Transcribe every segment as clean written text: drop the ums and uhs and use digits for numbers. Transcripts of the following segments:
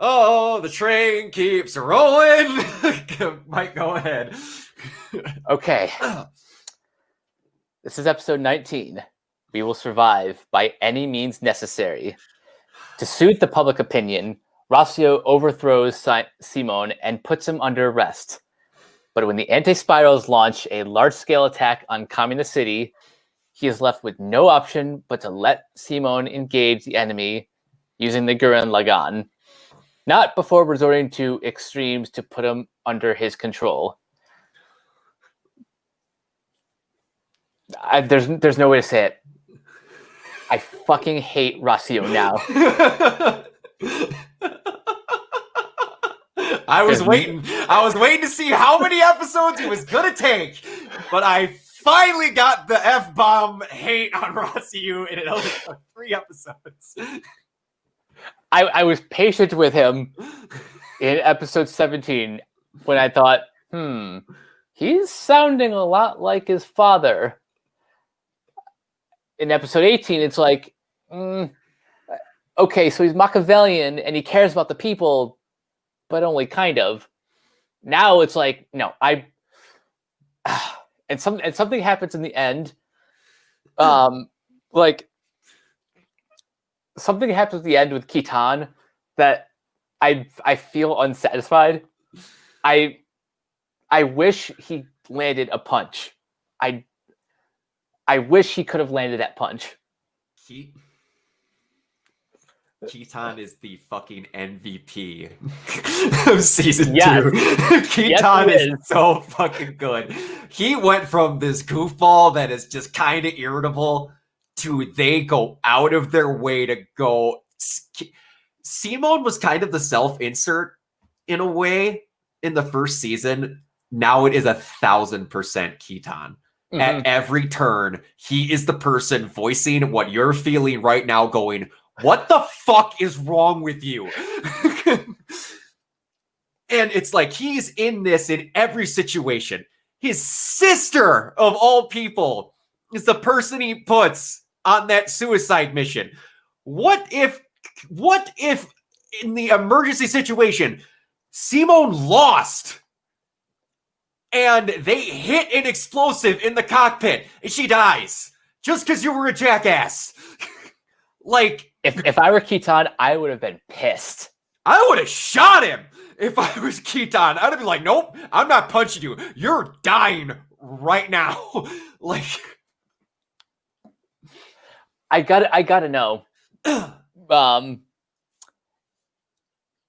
Oh, the train keeps rolling. Mike, go ahead. Okay. This is episode 19. We will survive by any means necessary. To soothe the public opinion, Rossio overthrows Simone and puts him under arrest. But when the anti-spirals launch a large-scale attack on Communist City, he is left with no option but to let Simone engage the enemy using the Gurren Lagann, not before resorting to extremes to put him under his control. There's no way to say it. I fucking hate Rossio now. I was waiting to see how many episodes it was gonna take, but I finally got the F-bomb hate on Rossio, and it only took 3 episodes. I was patient with him in episode 17 when I thought, he's sounding a lot like his father. In episode 18, it's like, okay, so he's Machiavellian and he cares about the people, but only kind of. Now it's like, no, and something happens in the end. Like something happens at the end with Kitan that I feel unsatisfied. I wish he landed a punch. I wish he could have landed that punch. Kitan is the fucking MVP of season 2. Kitan is so fucking good. He went from this goofball that is just kind of irritable to they go out of their way to go. Simone was kind of the self-insert in a way in the first season. Now it is 1,000% Kitan. Mm-hmm. At every turn, he is the person voicing what you're feeling right now, going, what the fuck is wrong with you? And it's like he's in this in every situation. His sister, of all people, is the person he puts on that suicide mission. What if in the emergency situation, Simone lost and they hit an explosive in the cockpit and she dies just because you were a jackass? Like, if I were Kitan, I would have been pissed. I would have shot him if I was Kitan. I'd have been like, nope, I'm not punching you. You're dying right now. Like, I gotta know.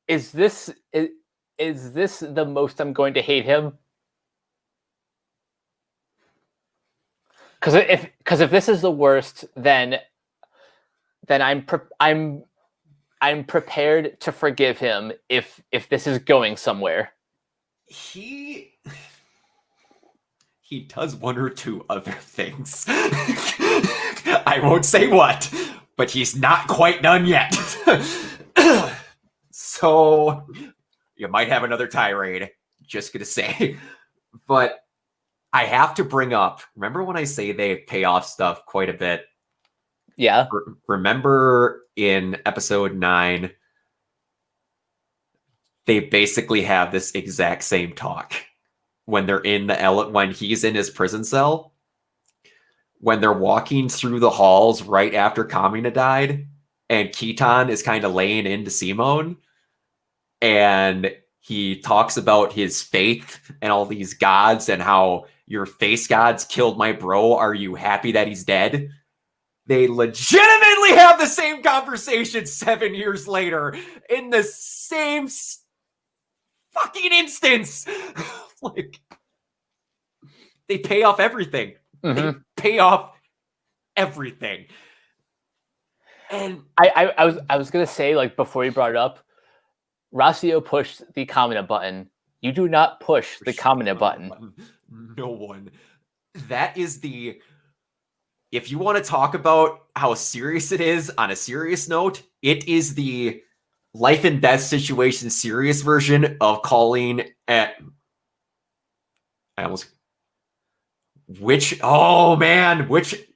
Is this the most I'm going to hate him? Because if this is the worst, then I'm prepared to forgive him if this is going somewhere. He does one or two other things. I won't say what, but he's not quite done yet. So you might have another tirade, just gonna say. But I have to bring up, remember when I say they pay off stuff quite a bit? Yeah. Remember in episode 9, they basically have this exact same talk when they're in when he's in his prison cell, when they're walking through the halls right after Kamina died, and Kitan is kind of laying into Simone, and he talks about his faith and all these gods and how your face gods killed my bro. Are you happy that he's dead? They legitimately have the same conversation 7 years later in the same fucking instance. Like, they pay off everything. Mm-hmm. They pay off everything. And I was gonna say, like, before you brought it up, Rossio pushed the Kamina button. You do not push the Kamina button. No one. That is the... If you want to talk about how serious it is on a serious note, it is the life and death situation serious version of calling at... Which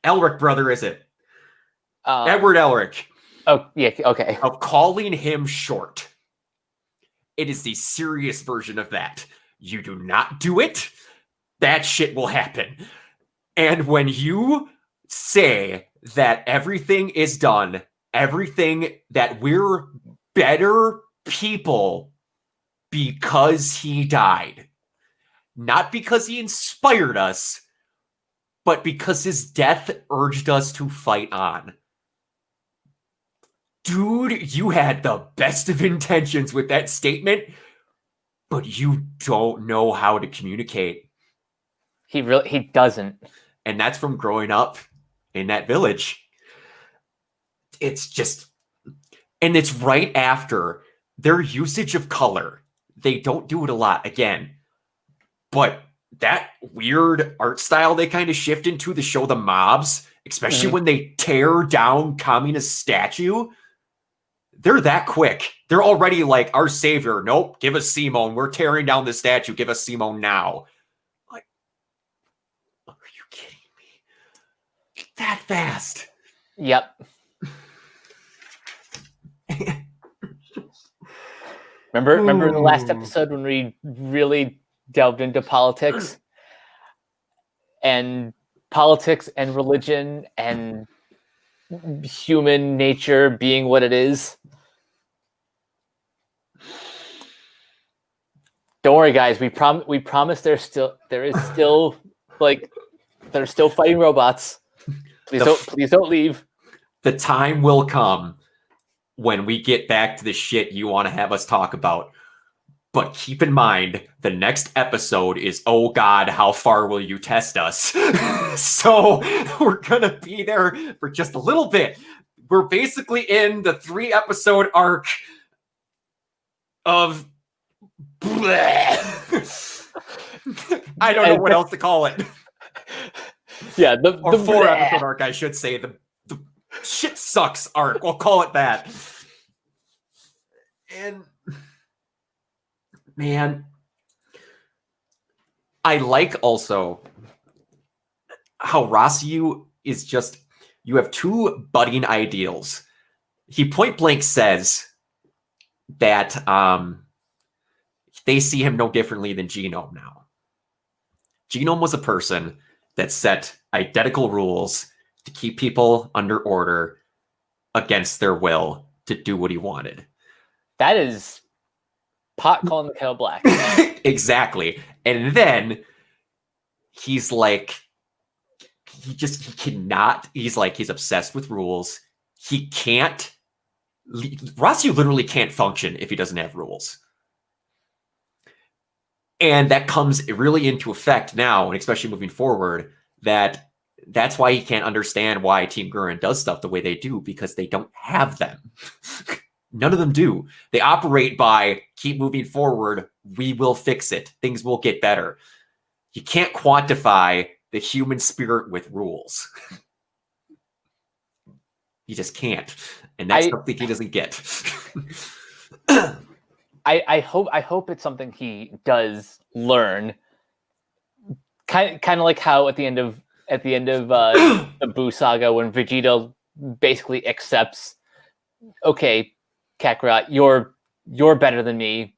Elric brother is it? Edward Elric. Oh, yeah, okay. Of calling him short. It is the serious version of that. You do not do it, that shit will happen. And when you say that everything is done, everything that we're better people because he died, not because he inspired us, but because his death urged us to fight on. Dude, you had the best of intentions with that statement, but you don't know how to communicate. He doesn't. And that's from growing up in that village. It's just, and it's right after their usage of color. They don't do it a lot, again. But that weird art style they kind of shift into to show the mobs, especially when they tear down Kamina's statue, they're that quick. They're already like, our savior. Nope, give us Simone. We're tearing down the statue. Give us Simone now. Like, are you kidding me? That fast. Yep. Remember the last episode when we really delved into politics and religion and human nature being what it is? Don't worry, guys. We promise there is still like they're still fighting robots. Please don't leave. The time will come when we get back to the shit you want to have us talk about. But keep in mind, the next episode is, oh God, how far will you test us? So we're going to be there for just a little bit. We're basically in the 3-episode arc of... I don't know what else to call it. Yeah, the 4-episode arc, I should say. The shit sucks arc. We'll call it that. And... man, I like also how Rossiu is just, you have two budding ideals. He point blank says that they see him no differently than Genome now. Genome was a person that set identical rules to keep people under order against their will to do what he wanted. That is pot calling the kettle black. Exactly. And then he's like, he cannot, he's obsessed with rules. He can't, Rossiu literally can't function if he doesn't have rules. And that comes really into effect now, and especially moving forward, that's why he can't understand why Team Gurren does stuff the way they do, because they don't have them. None of them do. They operate by keep moving forward. We will fix it. Things will get better. You can't quantify the human spirit with rules. You just can't. And that's something he doesn't get. I hope it's something he does learn. Kind of like how at the end of the Buu saga, when Vegeta basically accepts, okay, Kakarot, you're better than me.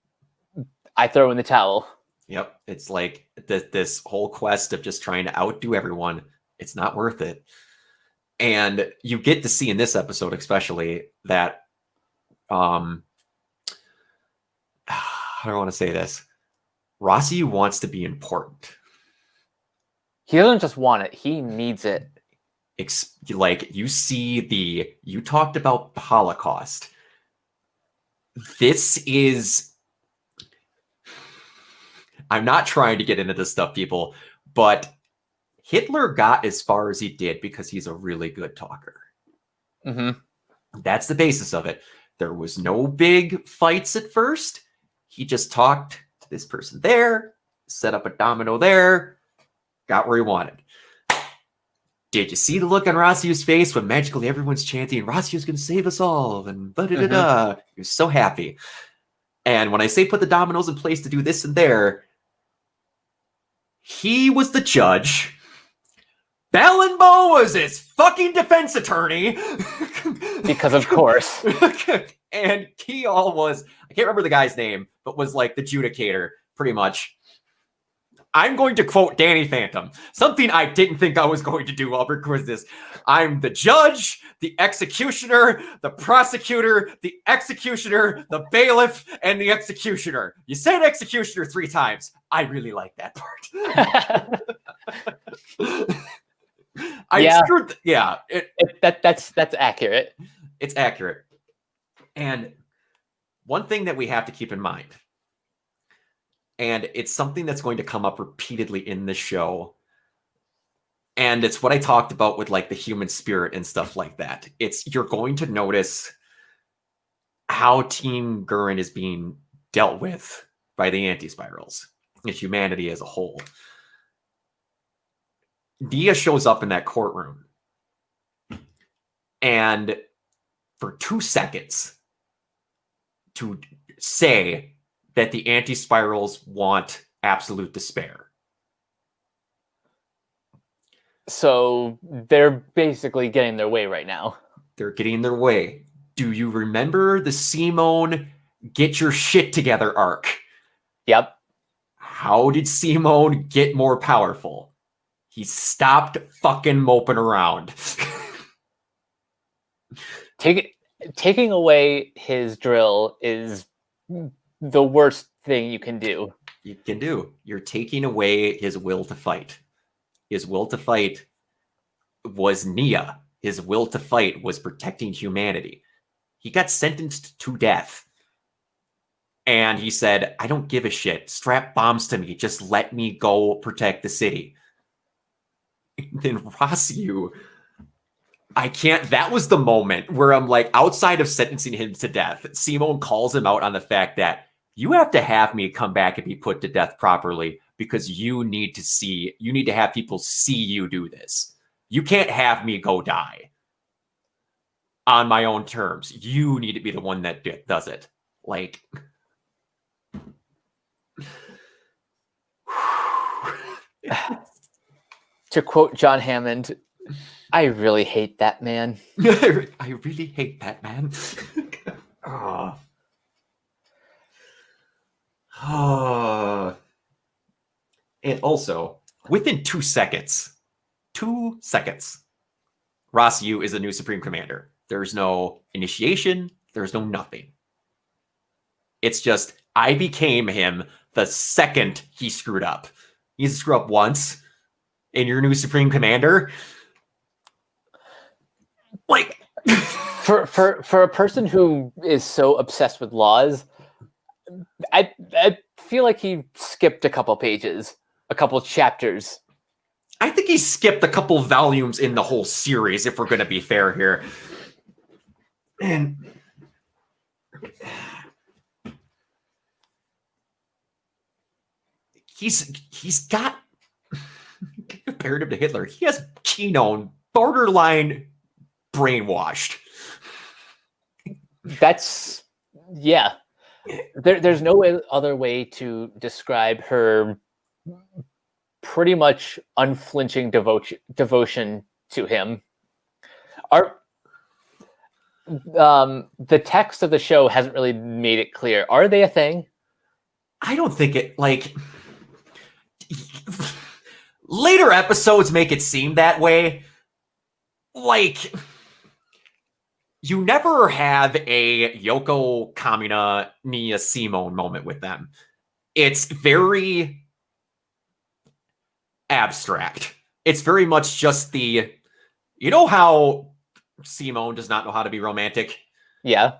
I throw in the towel. Yep, it's like this whole quest of just trying to outdo everyone. It's not worth it. And you get to see in this episode, especially, that how do I want to say this? Rossiu wants to be important. He doesn't just want it; he needs it. Like, you talked about the Holocaust. This is, I'm not trying to get into this stuff, people, but Hitler got as far as he did because he's a really good talker. Mm-hmm. That's the basis of it. There was no big fights at first. He just talked to this person there, set up a domino there, got where he wanted. Did you see the look on Rossiu's face when magically everyone's chanting, Rossiu's going to save us all, and da-da-da-da. Mm-hmm. You're so happy. And when I say put the dominoes in place to do this and there, he was the judge. Ballenbo was his fucking defense attorney. Because of course. And Keel was, I can't remember the guy's name, but was like the judicator, pretty much. I'm going to quote Danny Phantom, something I didn't think I was going to do while recording this. I'm the judge, the executioner, the prosecutor, the executioner, the bailiff, and the executioner. You said executioner 3 times. I really like that part. That's accurate. It's accurate. And one thing that we have to keep in mind, and it's something that's going to come up repeatedly in this show, and it's what I talked about with like the human spirit and stuff like that. It's you're going to notice how Team Gurren is being dealt with by the anti-spirals and humanity as a whole. Dia shows up in that courtroom, and for 2 seconds to say that the anti-spirals want absolute despair. So they're basically getting their way right now. They're getting their way. Do you remember the Simone get your shit together arc? Yep. How did Simone get more powerful? He stopped fucking moping around. Taking away his drill is the worst thing you can do. You're taking away his will to fight. His will to fight was Nia. His will to fight was protecting humanity. He got sentenced to death. And he said, I don't give a shit. Strap bombs to me. Just let me go protect the city. And then Rossiu, that was the moment where I'm like, outside of sentencing him to death, Simone calls him out on the fact that you have to have me come back and be put to death properly because you need to have people see you do this. You can't have me go die on my own terms. You need to be the one that does it. Like, to quote John Hammond, I really hate that man. I really hate that man. Oh. Oh. And also, within 2 seconds, Rossiu is the new Supreme Commander. There's no initiation. There's no nothing. It's just, I became him the second he screwed up. He screwed up once, and your new Supreme Commander. Like, for a person who is so obsessed with laws, I feel like he skipped a couple pages, a couple chapters. I think he skipped a couple volumes in the whole series, if we're going to be fair here. And he's got, compared him to Hitler, he has Keenon borderline brainwashed. That's, yeah. There's no other way to describe her pretty much unflinching devotion to him. The text of the show hasn't really made it clear. Are they a thing? I don't think it, like, later episodes make it seem that way. Like, you never have a Yoko Kamina Nia Simone moment with them. It's very abstract. It's very much just you know how Simone does not know how to be romantic? Yeah.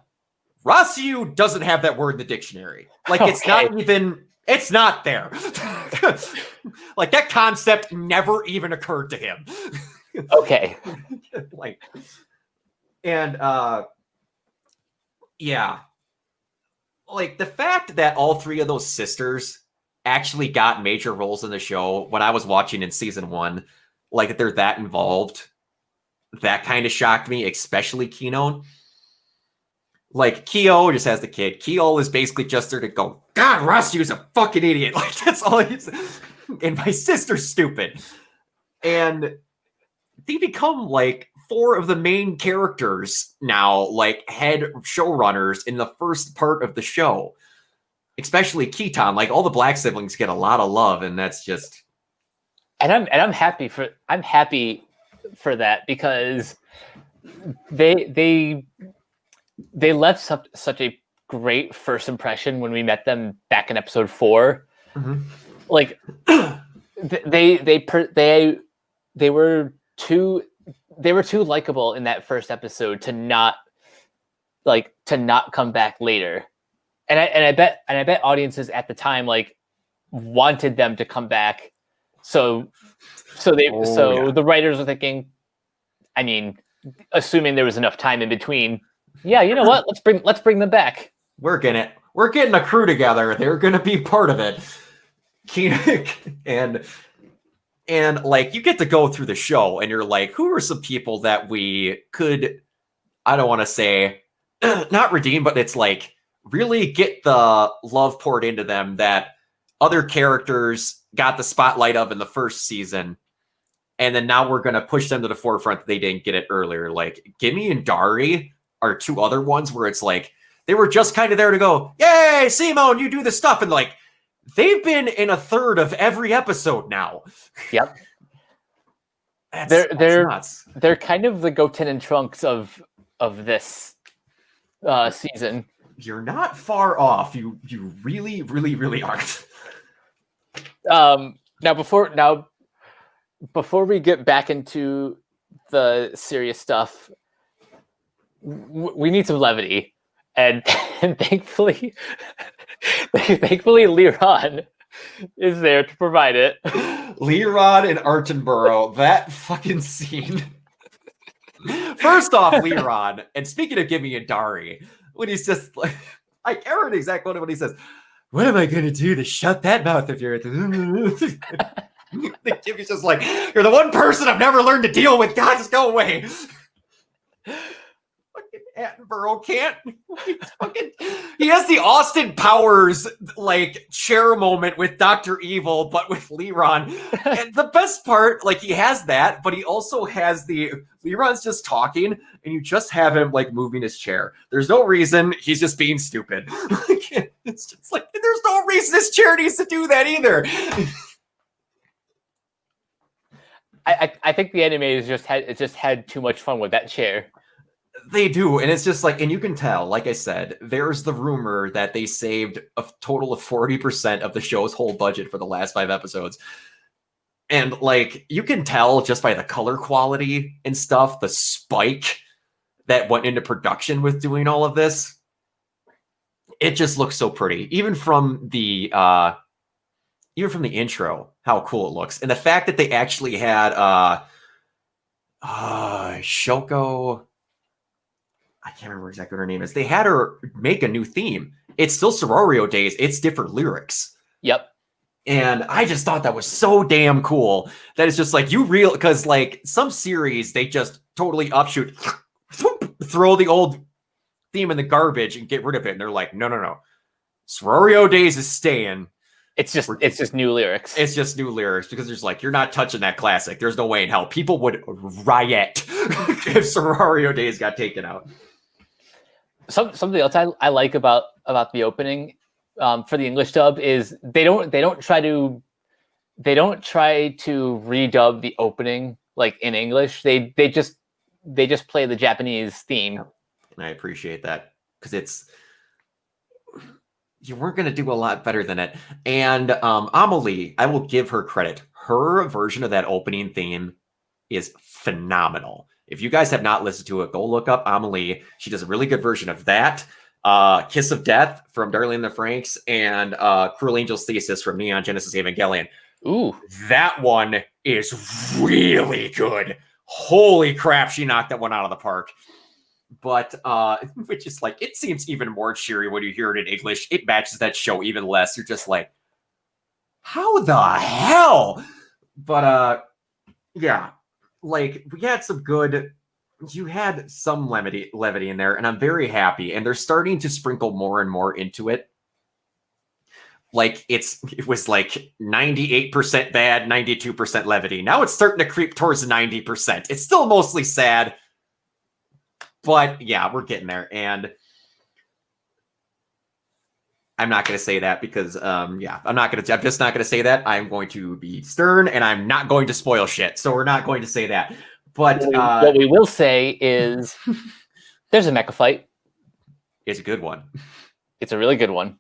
Rossiu doesn't have that word in the dictionary. Like, it's not there. Like, that concept never even occurred to him. Okay. Like, and yeah, like the fact that all 3 of those sisters actually got major roles in the show when I was watching in season 1, like that they're that involved, that kind of shocked me, especially Keenon. Like, Keo just has the kid. Keo is basically just there to go, God, Rossiu's a fucking idiot. Like, that's all he's. And my sister's stupid. And they become like 4 of the main characters now, like head showrunners in the first part of the show. Especially Keaton, like all the black siblings get a lot of love, and that's just. And I'm happy for that because they left such a great first impression when we met them back in episode 4. Mm-hmm. Like they were too likable in that first episode to not come back later. And I bet audiences at the time like wanted them to come back. So the writers are thinking, I mean, assuming there was enough time in between, yeah, you know what? Let's bring them back. We're getting a crew together. They're gonna be part of it. and like you get to go through the show and you're like, who are some people that we could, I don't want to say not redeem, but it's like really get the love poured into them that other characters got the spotlight of in the first season. And then now we're going to push them to the forefront that they didn't get it earlier. Like Gimme and Dari are 2 other ones where it's like, they were just kind of there to go, yay, Simone, you do the stuff. And like, they've been in a third of every episode now. Yep. That's nuts. They're kind of the Goten and Trunks of this season. You're not far off. You really, really, really aren't. Now before we get back into the serious stuff, we need some levity, and thankfully Liran is there to provide it. Liran and Artenborough, that fucking scene. First off, Liran, and speaking of Gimme and Dari, when he's just like, I can't remember the exact quote when he says, "What am I going to do to shut that mouth of yours?" Gimmy's just like, "You're the one person I've never learned to deal with. God, just go away." Fucking Attenborough can't. He has the Austin Powers like chair moment with Dr. Evil, but with Liran. And the best part, like he has that, but he also has Liran's just talking, and you just have him like moving his chair. There's no reason. He's just being stupid. It's just like there's no reason this chair needs to do that either. I think the animators just had too much fun with that chair. They do, and it's just like, and you can tell, like I said, there's the rumor that they saved a total of 40% of the show's whole budget for the last 5 episodes. And like, you can tell just by the color quality and stuff, the spike that went into production with doing all of this. It just looks so pretty. Even from the intro, how cool it looks. And the fact that they actually had Shoko, I can't remember exactly what her name is. They had her make a new theme. It's still Sororio Days. It's different lyrics. Yep. And I just thought that was so damn cool that it's just like because like some series, they just totally upshoot, throw the old theme in the garbage and get rid of it. And they're like, no. Sororio Days is staying. It's just new lyrics. It's just new lyrics because there's like, you're not touching that classic. There's no way in hell. People would riot if Sororio Days got taken out. Something else I like about the opening for the English dub is they don't try to redub the opening like in English. They just play the Japanese theme. And I appreciate that because you weren't going to do a lot better than it. And Amelie, I will give her credit. Her version of that opening theme is phenomenal. If you guys have not listened to it, go look up Amelie. She does a really good version of that. Kiss of Death from Darling in the Franxx and Cruel Angel's Thesis from Neon Genesis Evangelion. Ooh. That one is really good. Holy crap, she knocked that one out of the park. But which is like, it seems even more cheery when you hear it in English. It matches that show even less. You're just like, how the hell? But yeah, like you had some levity in there, and I'm very happy. And they're starting to sprinkle more and more into it. like it was like 98% bad, 92% levity. Now it's starting to creep towards 90%. It's still mostly sad, but yeah, we're getting there. And I'm not going to say that because, I'm just not going to say that. I'm going to be stern and I'm not going to spoil shit. So we're not going to say that. But what we will say is there's a mecha fight. It's a good one. It's a really good one.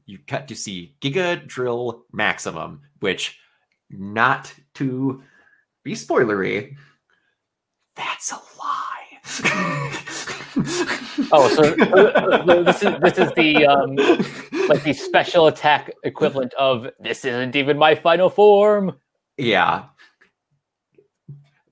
You cut to see Giga Drill Maximum, which, not to be spoilery, that's a lie. Oh, so this is the like the special attack equivalent of this isn't even my final form. Yeah.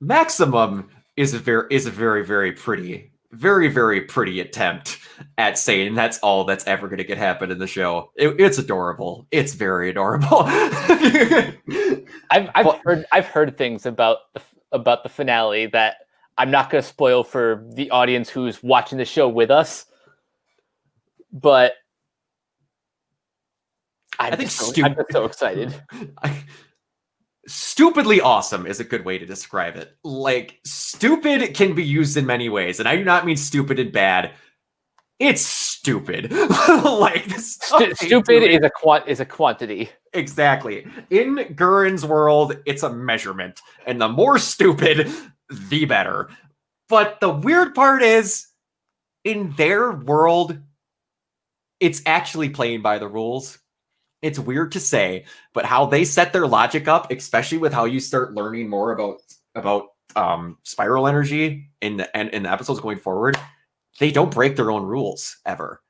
Maximum is a very, very pretty, very, very pretty attempt at saying that's all that's ever going to get happen in the show. It's adorable. It's very adorable. I've heard things about the finale that I'm not going to spoil for the audience who's watching the show with us, but I'm just so excited. Stupidly awesome is a good way to describe it. Like, stupid can be used in many ways, and I do not mean stupid and bad. It's stupid. Like, stupid is a quantity. Exactly. In Gurren's world, it's a measurement, and the more stupid, the better. But the weird part is, in their world, it's actually playing by the rules. It's weird to say, but how they set their logic up, especially with how you start learning more about spiral energy in the episodes going forward, they don't break their own rules ever.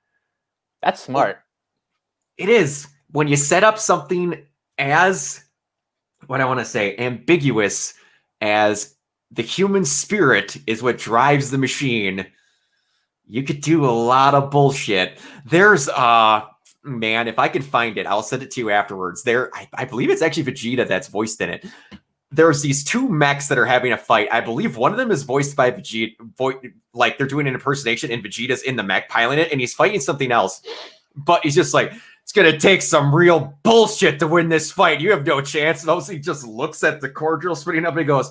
That's smart. It is. When you set up something as, what I want to say, ambiguous as the human spirit is what drives the machine, you could do a lot of bullshit. There's man, if I can find it, I'll send it to you afterwards. I believe it's actually Vegeta that's voiced in it. There's these two mechs that are having a fight. I believe one of them is voiced by Vegeta, like they're doing an impersonation, and Vegeta's in the mech piloting it, and he's fighting something else. But he's just like, it's gonna take some real bullshit to win this fight. You have no chance. And also he just looks at the core drill spinning up and he goes,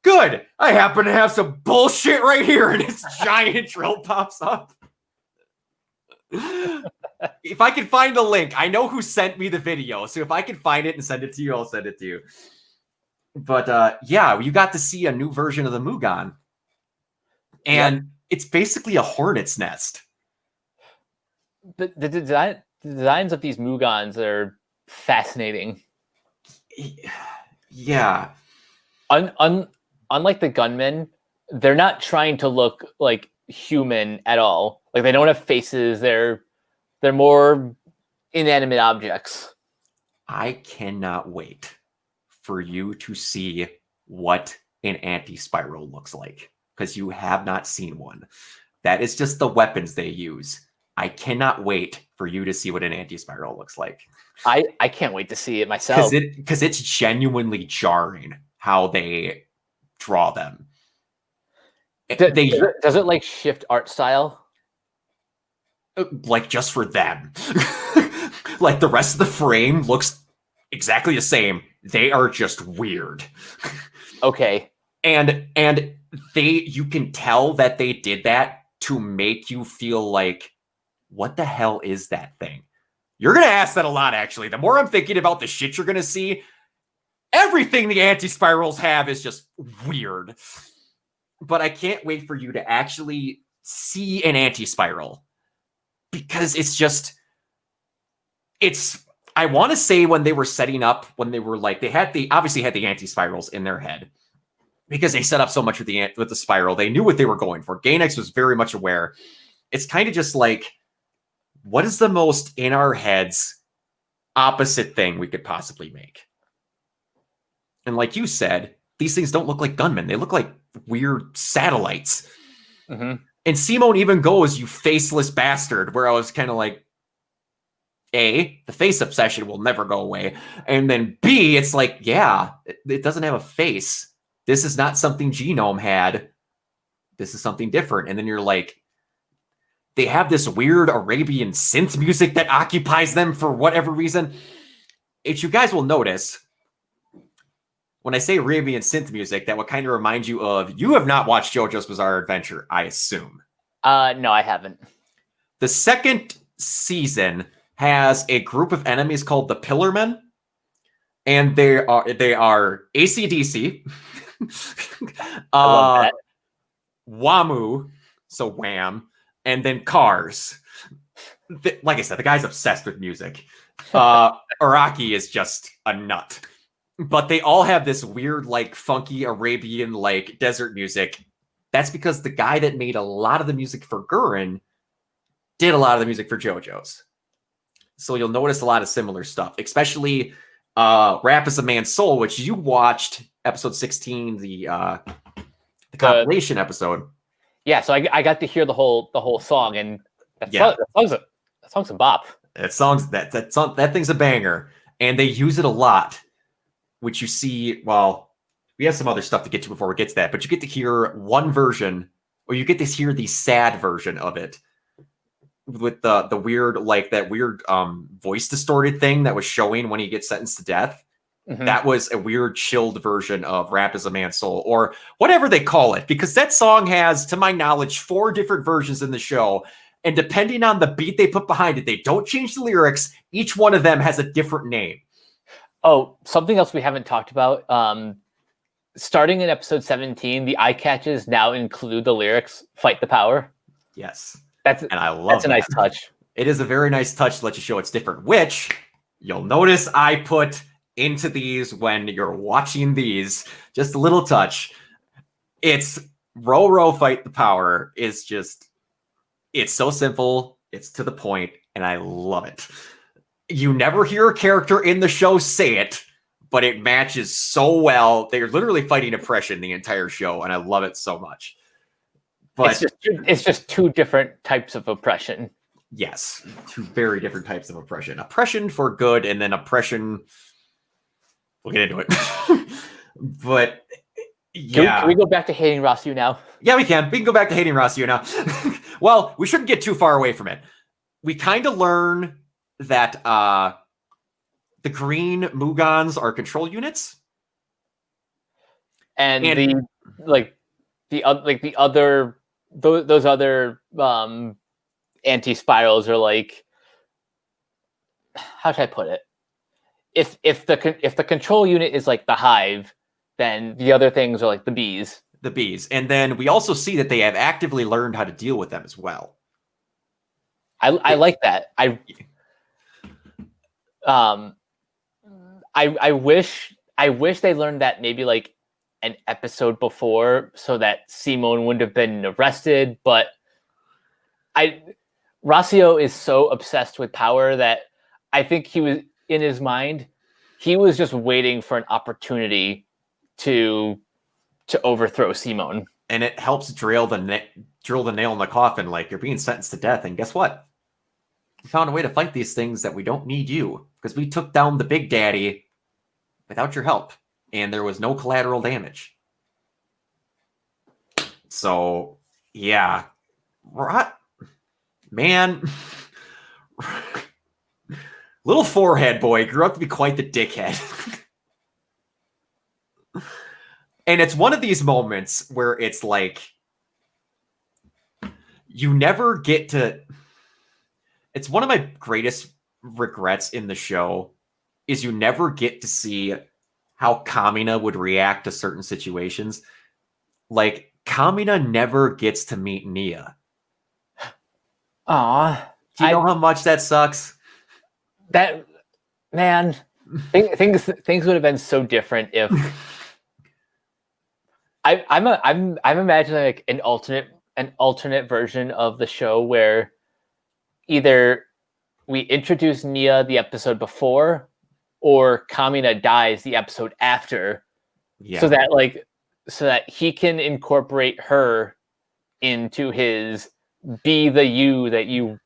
"Good, I happen to have some bullshit right here," and this giant drill pops up. If I can find the link, I know who sent me the video, so if I can find it and send it to you, I'll send it to you. But yeah, you got to see a new version of the Mugan, and it's basically a hornet's nest. The designs of these Mugans are fascinating. Yeah. Unlike the gunmen, they're not trying to look like human at all. Like, they don't have faces. They're more inanimate objects. I cannot wait for you to see what an anti-spiral looks like, because you have not seen one. That is just the weapons they use. I cannot wait for you to see what an anti-spiral looks like. I can't wait to see it myself. Because it's genuinely jarring how they draw them. Does it like shift art style? Like, just for them. Like, the rest of the frame looks exactly the same. They are just weird. Okay. And you can tell that they did that to make you feel like, what the hell is that thing? You're going to ask that a lot, actually. The more I'm thinking about the shit you're going to see, everything the anti-spirals have is just weird. But I can't wait for you to actually see an anti-spiral, because I want to say when they were setting up, when they were like, they obviously had the anti-spirals in their head, because they set up so much with the spiral. They knew what they were going for. Gainax was very much aware. It's kind of just like, what is the most in our heads opposite thing we could possibly make? And like you said, these things don't look like gunmen. They look like weird satellites. Mm-hmm. And Simone even goes, "You faceless bastard," where I was kind of like, A, the face obsession will never go away. And then B, it's like, yeah, it doesn't have a face. This is not something Genome had. This is something different. And then you're like, They have this weird Arabian synth music that occupies them for whatever reason. If you guys will notice, when I say Arabian synth music, that would kind of remind you of, you have not watched JoJo's Bizarre Adventure, I assume. No, I haven't. The second season has a group of enemies called the Pillarmen, and they are AC/DC, I love that. Wamu, so Wham, and then Cars. Like I said, the guy's obsessed with music. Araki is just a nut. But they all have this weird, like, funky Arabian, like, desert music. That's because the guy that made a lot of the music for Gurren did a lot of the music for JoJo's. So you'll notice a lot of similar stuff, especially Rap is a Man's Soul, which you watched episode 16, the compilation episode. Yeah, so I got to hear the whole song, and that song's a bop. That thing's a banger, and they use it a lot, which you see. Well, we have some other stuff to get to before we get to that, but you get to hear one version, or you get to hear the sad version of it with the weird, like that weird voice distorted thing that was showing when he gets sentenced to death. Mm-hmm. That was a weird chilled version of Rap is a Man's Soul, or whatever they call it, because that song has, to my knowledge, 4 different versions in the show. And depending on the beat they put behind it, they don't change the lyrics. Each one of them has a different name. Oh, something else we haven't talked about. Starting in episode 17, the eye catches now include the lyrics "Fight the Power." Yes. And I love that's a nice touch. It is a very nice touch to let you show it's different, which you'll notice I put into these when you're watching these. Just a little touch. It's Row Row Fight the Power is just, it's so simple, it's to the point, and I love it. You never hear a character in the show say it, but it matches so well. They're literally fighting oppression the entire show, and I love it so much. But it's just 2 different types of oppression. Yes, 2 very different types of oppression. Oppression for good, and then oppression. We'll get into it. But yeah, can we go back to hating Rasu now? Yeah, we can. We can go back to hating Rasu now. Well, we shouldn't get too far away from it. We kind of learn that the green Mugans are control units, and those other anti-spirals are like, how should I put it? If the control unit is like the hive, then the other things are like the bees. The bees. And then we also see that they have actively learned how to deal with them as well. I like that. I wish they learned that maybe like an episode before, so that Simone wouldn't have been arrested. But Rossio is so obsessed with power that I think he was, in his mind, he was just waiting for an opportunity to overthrow Simone. And it helps drill the nail in the coffin. Like, you're being sentenced to death, and guess what? We found a way to fight these things that we don't need you, because we took down the Big Daddy without your help, and there was no collateral damage. So, yeah. Man. Little forehead boy grew up to be quite the dickhead. And it's one of these moments where it's like, you never get to... It's one of my greatest regrets in the show is you never get to see how Kamina would react to certain situations. Like, Kamina never gets to meet Nia. Aw. Do you know how much that sucks? That, man, things would have been so different if... I'm imagining like an alternate version of the show where either we introduce Nia the episode before, or Kamina dies the episode after, so that he can incorporate her into his be the you that you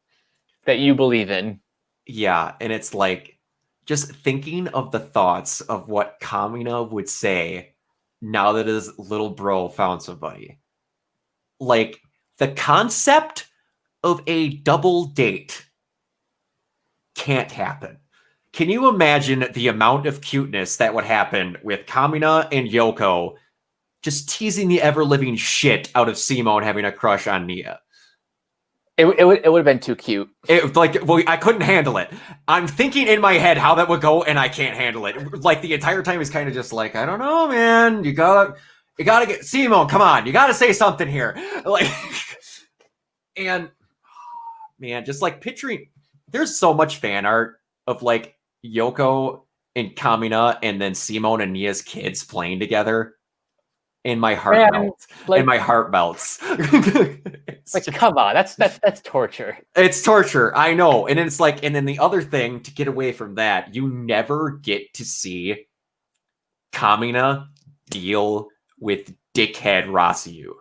believe in. Yeah, and it's like, just thinking of the thoughts of what Kamina would say now that his little bro found somebody. Like, the concept of a double date can't happen. Can you imagine the amount of cuteness that would happen with Kamina and Yoko just teasing the ever-living shit out of Simone having a crush on Nia? It would have been too cute. I couldn't handle it. I'm thinking in my head how that would go, and I can't handle it. Like the entire time is kind of just like, I don't know, man. You gotta get Simone. Come on, you gotta say something here. Like, and man, just like picturing. There's so much fan art of like Yoko and Kamina, and then Simone and Nia's kids playing together. And my heart melts. Like, and my heart melts. Like, come on, that's torture. It's torture, I know. And it's like, and then the other thing to get away from that, you never get to see Kamina deal with dickhead Rasiu.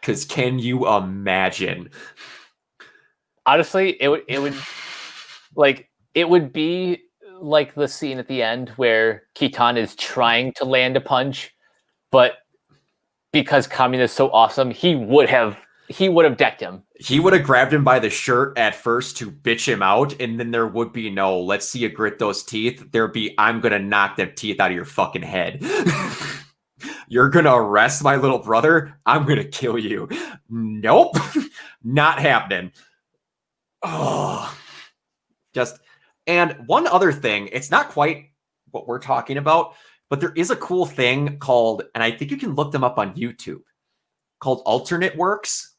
Because can you imagine? Honestly, it would like it would be like the scene at the end where Kitan is trying to land a punch, but because Kamina is so awesome, he would have decked him. He would have grabbed him by the shirt at first to bitch him out, and then there would be no, let's see you grit those teeth. There'd be, I'm gonna knock them teeth out of your fucking head. You're gonna arrest my little brother? I'm gonna kill you. Nope. Not happening. Oh. And one other thing, it's not quite what we're talking about, but there is a cool thing called, and I think you can look them up on YouTube, called Alternate Works,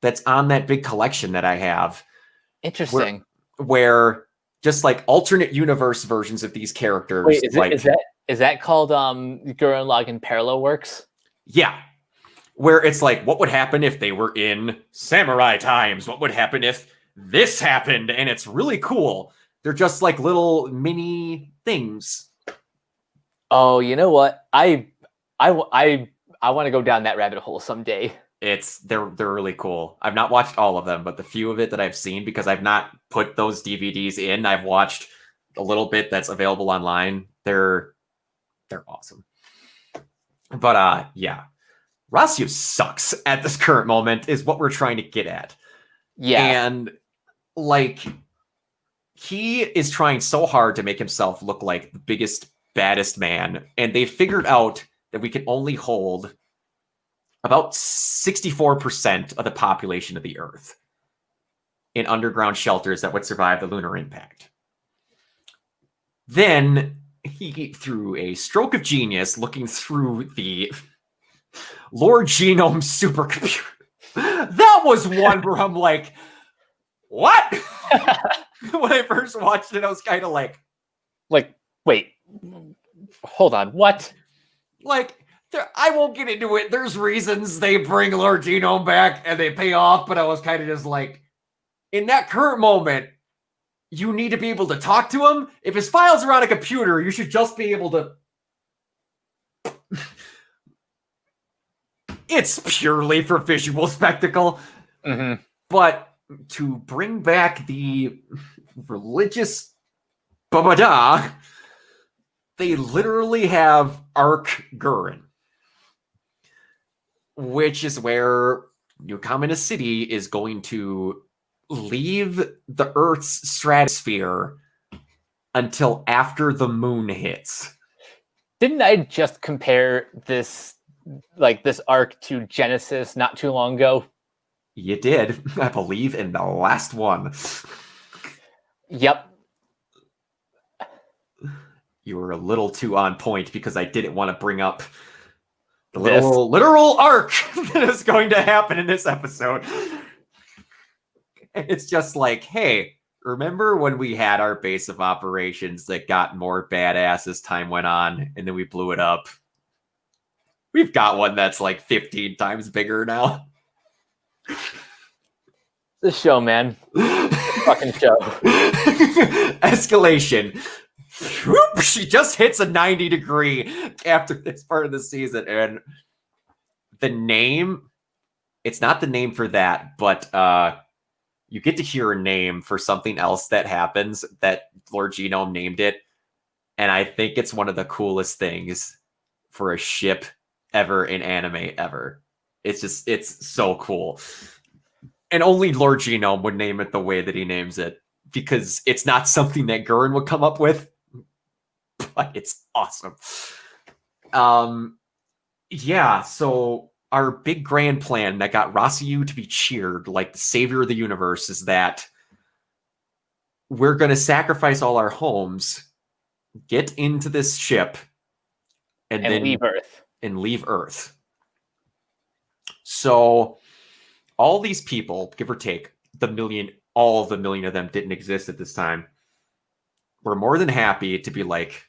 that's on that big collection that I have. Interesting. Where just like alternate universe versions of these characters. Wait, is that called Gurren Lagann Parallel Works? Yeah. Where it's like, what would happen if they were in samurai times? What would happen if this happened? And it's really cool. They're just like little mini things. Oh, you know what? I want to go down that rabbit hole someday. They're really cool. I've not watched all of them, but the few of it that I've seen, because I've not put those DVDs in, I've watched a little bit that's available online. They're awesome. But yeah. Rasiu sucks at this current moment is what we're trying to get at. Yeah. And like he is trying so hard to make himself look like the biggest, baddest man, and they figured out that we can only hold about 64% of the population of the Earth in underground shelters that would survive the lunar impact. Then he, through a stroke of genius, looking through the Lord Genome supercomputer, that was one where I'm like, what? When I first watched it, I was kind of like, wait, hold on, what? Like, I won't get into it. There's reasons they bring Lord Genome back and they pay off, but I was kind of just like, in that current moment, you need to be able to talk to him. If his files are on a computer, you should just be able to. It's purely for visual spectacle. Mm-hmm. But to bring back the religious babada, they literally have Arc Gurren, which is where New Communist City is going to leave the Earth's stratosphere until after the moon hits. Didn't I just compare this arc to Genesis not too long ago? You did, I believe, in the last one. Yep. You were a little too on point because I didn't want to bring up the literal arc that is going to happen in this episode. It's just like, hey, remember when we had our base of operations that got more badass as time went on, and then we blew it up? We've got one that's like 15 times bigger now. The show, man. Fucking show. Escalation. Whoop, she just hits a 90 degree after this part of the season. And the name, it's not the name for that, but you get to hear a name for something else that happens that Lord Genome named it. And I think it's one of the coolest things for a ship ever in anime ever. It's so cool. And only Lord Genome would name it the way that he names it, because it's not something that Gurren would come up with, but it's awesome. Yeah, so our big grand plan that got Rasu to be cheered like the savior of the universe is that we're going to sacrifice all our homes, get into this ship, and then leave Earth. And leave Earth. So all these people, give or take, all of the million of them didn't exist at this time. We're more than happy to be like,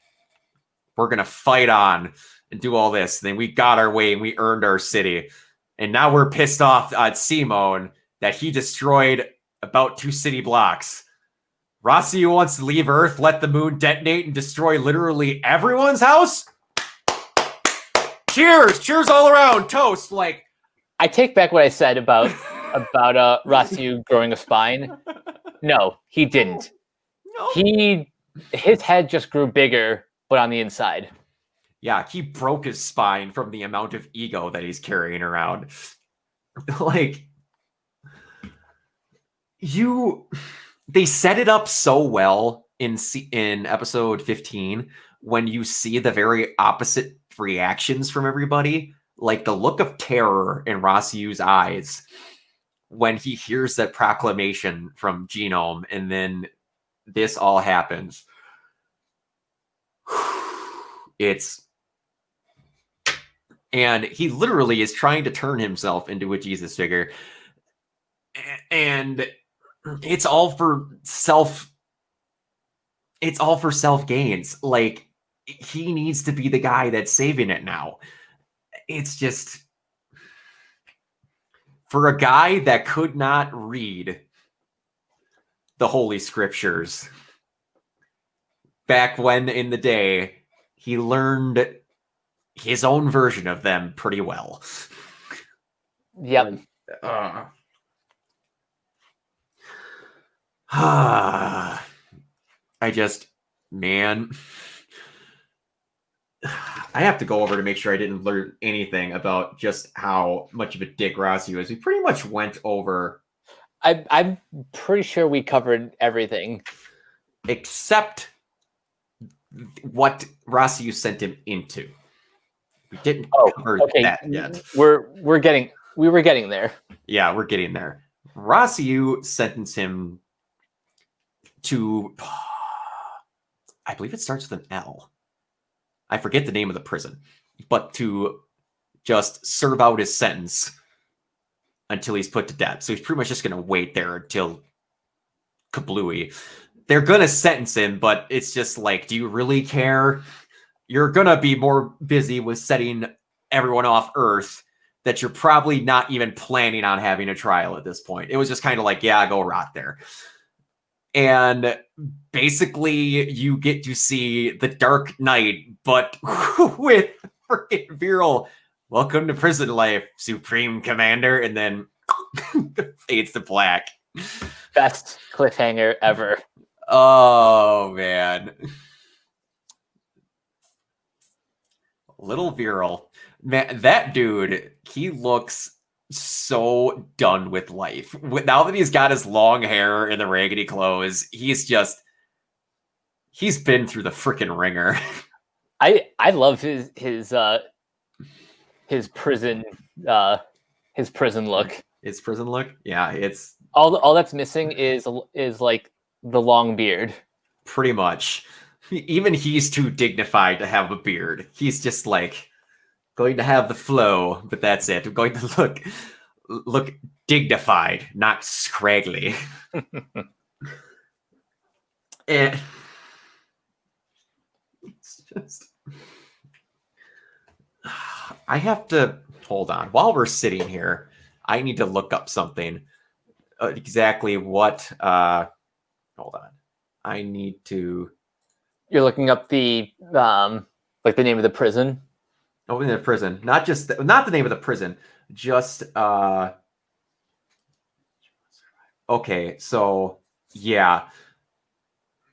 we're going to fight on and do all this. And then we got our way and we earned our city. And now we're pissed off at Simone that he destroyed about 2 city blocks. Rasu wants to leave Earth, let the moon detonate, and destroy literally everyone's house? Cheers! Cheers all around! Toast! Like, I take back what I said about Rasu growing a spine. No, he didn't. No. His head just grew bigger, but on the inside. Yeah, he broke his spine from the amount of ego that he's carrying around. Like, they set it up so well in episode 15 when you see the very opposite reactions from everybody, like the look of terror in Rasu's eyes when he hears that proclamation from Genome, and then this all happens. And he literally is trying to turn himself into a Jesus figure, and it's all for self gains. Like, he needs to be the guy that's saving it now. It's just, for a guy that could not read the Holy Scriptures back when in the day, he learned his own version of them pretty well. Yep. I have to go over to make sure I didn't learn anything about just how much of a dick Rasu is. We pretty much went over. I'm pretty sure we covered everything. Except what Rasu sent him into. We didn't cover that yet. We were getting there. Yeah, we're getting there. Rasu sentenced him to, I believe it starts with an L. I forget the name of the prison, but to just serve out his sentence until he's put to death. So he's pretty much just going to wait there until kablooey. They're going to sentence him, but it's just like, do you really care? You're going to be more busy with setting everyone off Earth that you're probably not even planning on having a trial at this point. It was just kind of like, yeah, go rot there. And basically, you get to see the Dark Knight, but with freaking Viral. Welcome to prison life, Supreme Commander. And then fades to black. Best cliffhanger ever. Oh, man. Little Viral. Man, that dude, he looks so done with life. Now that he's got his long hair and the raggedy clothes, he's been through the freaking ringer. I love his prison look. His prison look? Yeah, it's all that's missing is like the long beard. Pretty much. Even he's too dignified to have a beard. He's just like going to have the flow, but that's it. I'm going to look dignified, not scraggly. And it's just, I have to hold on. While we're sitting here, I need to look up something. Exactly what hold on. I need to. You're looking up the like the name of the prison. Oh, in the prison, not the name of the prison, just okay. So yeah,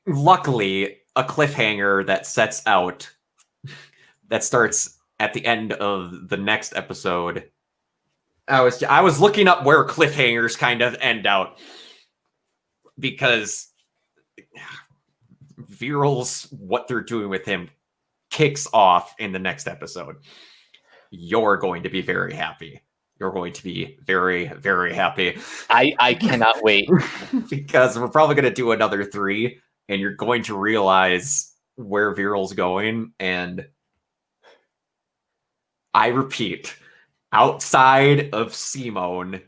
luckily a cliffhanger that sets out that starts at the end of the next episode I was looking up where cliffhangers kind of end out because Viral's what they're doing with him kicks off in the next episode. You're going to be very happy. You're going to be very, very happy. I cannot wait. Because we're probably going to do another 3, and you're going to realize where Viral's going. And I repeat, outside of Simone,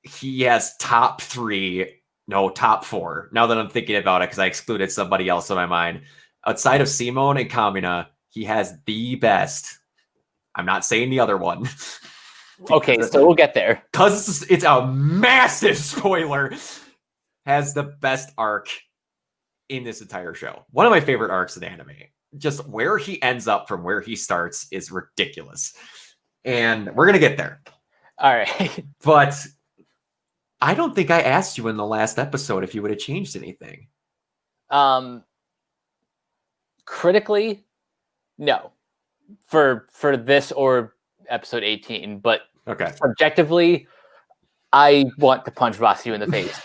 he has top 4. Now that I'm thinking about it, because I excluded somebody else in my mind. Outside of Simone and Kamina, he has the best. I'm not saying the other one. Okay, so we'll get there. Because it's a massive spoiler. Has the best arc in this entire show. One of my favorite arcs in anime. Just where he ends up from where he starts is ridiculous. And we're going to get there. All right. But I don't think I asked you in the last episode if you would have changed anything. Critically, no. For this or episode 18, but okay. Subjectively, I want to punch Rossio in the face.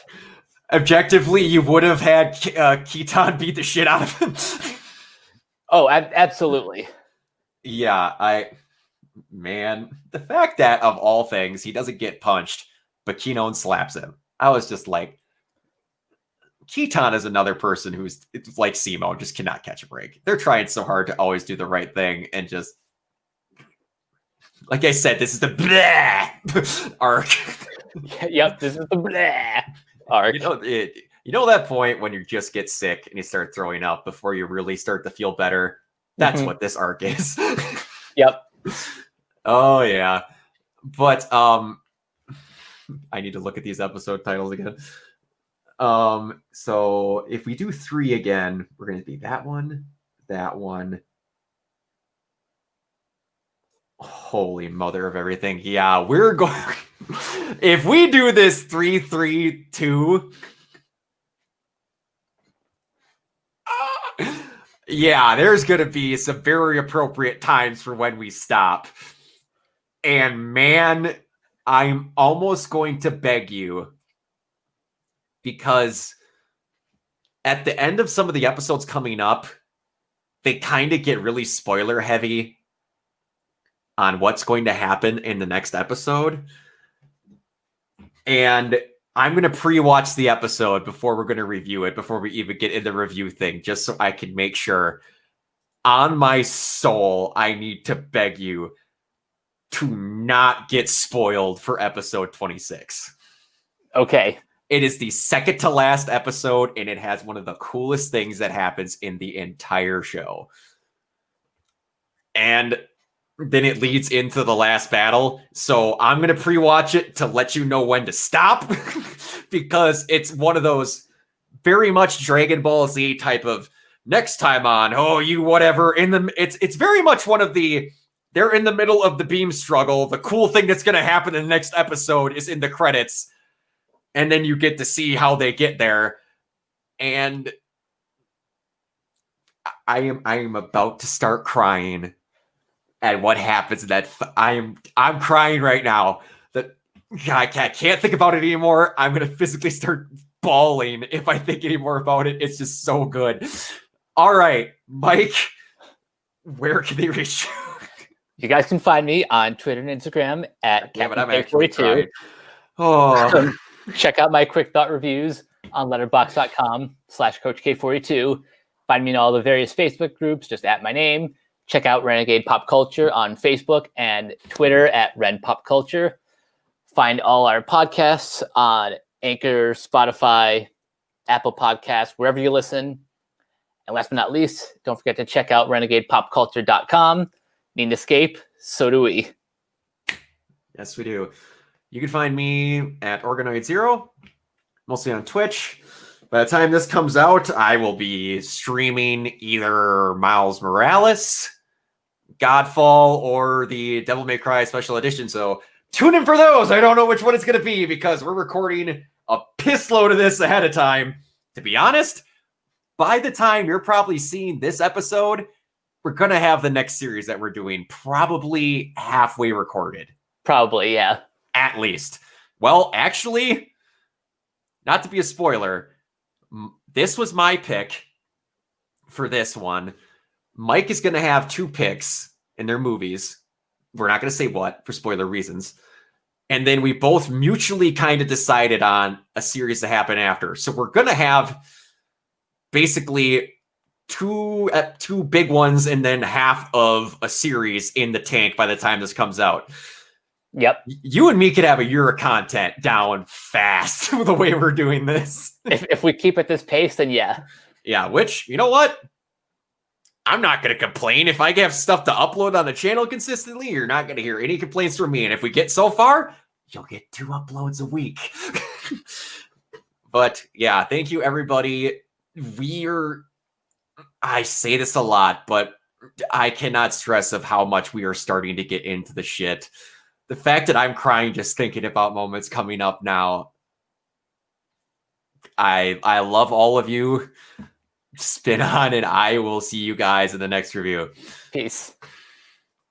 Objectively, you would have had Keaton beat the shit out of him. Oh, absolutely. Yeah, man, the fact that of all things, he doesn't get punched, but Kinon slaps him. I was just like, Keaton is another person who's like Simo, just cannot catch a break. They're trying so hard to always do the right thing and just, like I said, this is the bleh arc. Yep, this is the bleh arc. You know that point when you just get sick and you start throwing up before you really start to feel better? That's what this arc is. Yep. Oh yeah. But I need to look at these episode titles again. So if we do 3 again, we're going to be that one. Holy mother of everything. Yeah, we're going. If we do this 3-3-2. Yeah, there's going to be some very appropriate times for when we stop. And man, I'm almost going to beg you, because at the end of some of the episodes coming up, they kind of get really spoiler heavy on what's going to happen in the next episode. And I'm going to pre-watch the episode before we're going to review it, before we even get in the review thing, just so I can make sure. On my soul, I need to beg you to not get spoiled for episode 26. Okay. It is the second to last episode, and it has one of the coolest things that happens in the entire show. And then it leads into the last battle. So I'm going to pre-watch it to let you know when to stop, because it's one of those very much Dragon Ball Z type of next time on, oh, you whatever. It's very much one of the, they're in the middle of the beam struggle. The cool thing that's going to happen in the next episode is in the credits. And then you get to see how they get there. And I am about to start crying at what happens. I'm crying right now. That I can't think about it anymore. I'm going to physically start bawling if I think anymore about it. It's just so good. All right, Mike, where can they reach you? You guys can find me on Twitter and Instagram at CaptainK42. Oh. Check out my quick thought reviews on letterboxd.com/CoachK42. Find me in all the various Facebook groups, just at my name. Check out Renegade Pop Culture on Facebook and Twitter at Ren Pop Culture. Find all our podcasts on Anchor, Spotify, Apple Podcasts, wherever you listen. And last but not least, don't forget to check out renegadepopculture.com. Need an escape? So do we. Yes, we do. You can find me at Organoid0, mostly on Twitch. By the time this comes out, I will be streaming either Miles Morales, Godfall, or the Devil May Cry Special Edition. So tune in for those. I don't know which one it's going to be, because we're recording a piss load of this ahead of time. To be honest, by the time you're probably seeing this episode, we're going to have the next series that we're doing probably halfway recorded. Probably, yeah. At least. Well, actually, not to be a spoiler, this was my pick for this one. Mike is going to have 2 picks in their movies. We're not going to say what for spoiler reasons. And then we both mutually kind of decided on a series to happen after. So we're going to have basically two big ones and then half of a series in the tank by the time this comes out. Yep. You and me could have a year of content down fast the way we're doing this. If we keep at this pace, then yeah. Yeah, which, you know what? I'm not going to complain. If I have stuff to upload on the channel consistently, you're not going to hear any complaints from me. And if we get so far, you'll get 2 uploads a week. But yeah, thank you, everybody. I say this a lot, but I cannot stress of how much we are starting to get into the shit. The fact that I'm crying just thinking about moments coming up now. I love all of you. Spin on, and I will see you guys in the next review. Peace.